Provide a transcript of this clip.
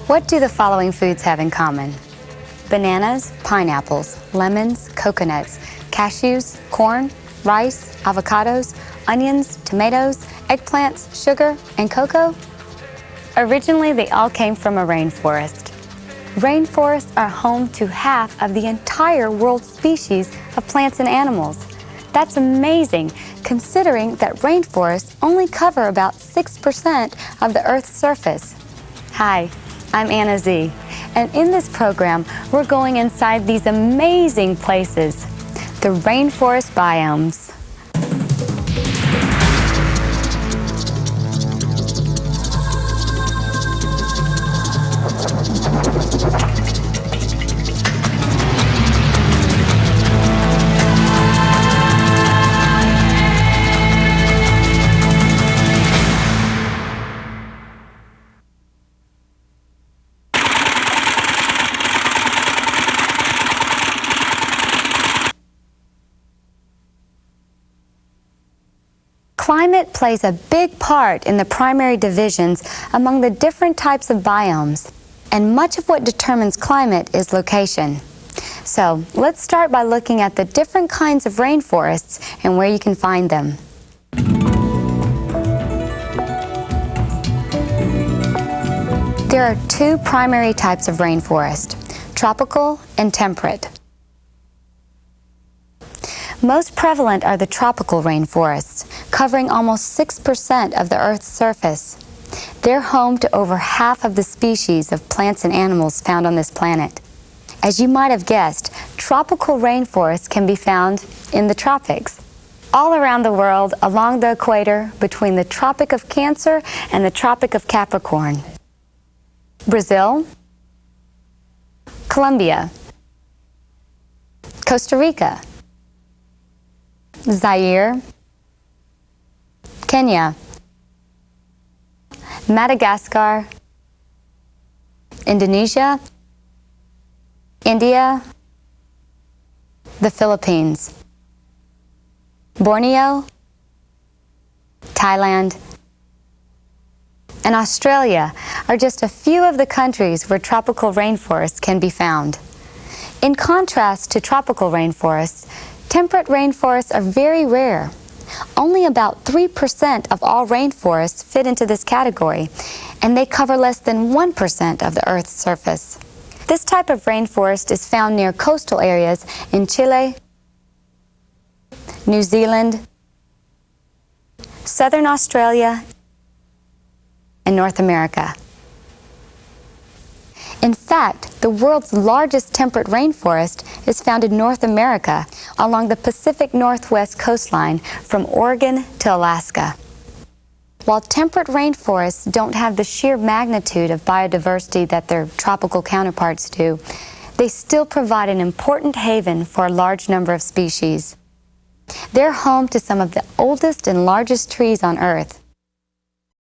What do the following foods have in common? Bananas, pineapples, lemons, coconuts, cashews, corn, rice, avocados, onions, tomatoes, eggplants, sugar, and cocoa? Originally, they all came from a rainforest. Rainforests are home to half of the entire world's species of plants and animals. That's amazing, considering that rainforests only cover about 6% of the Earth's surface. Hi, I'm Anna Z, and in this program, we're going inside these amazing places, the rainforest biomes. Climate plays a big part in the primary divisions among the different types of biomes, and much of what determines climate is location. So let's start by looking at the different kinds of rainforests and where you can find them. There are two primary types of rainforest, tropical and temperate. Most prevalent are the tropical rainforests, covering almost 6% of the Earth's surface. They're home to over half of the species of plants and animals found on this planet. As you might have guessed, tropical rainforests can be found in the tropics. All around the world, along the equator, between the Tropic of Cancer and the Tropic of Capricorn. Brazil, Colombia, Costa Rica, Zaire, Kenya, Madagascar, Indonesia, India, the Philippines, Borneo, Thailand, and Australia are just a few of the countries where tropical rainforests can be found. In contrast to tropical rainforests, temperate rainforests are very rare. Only about 3% of all rainforests fit into this category, and they cover less than 1% of the Earth's surface. This type of rainforest is found near coastal areas in Chile, New Zealand, Southern Australia, and North America. In fact, the world's largest temperate rainforest is found in North America along the Pacific Northwest coastline from Oregon to Alaska. While temperate rainforests don't have the sheer magnitude of biodiversity that their tropical counterparts do, they still provide an important haven for a large number of species. They're home to some of the oldest and largest trees on Earth.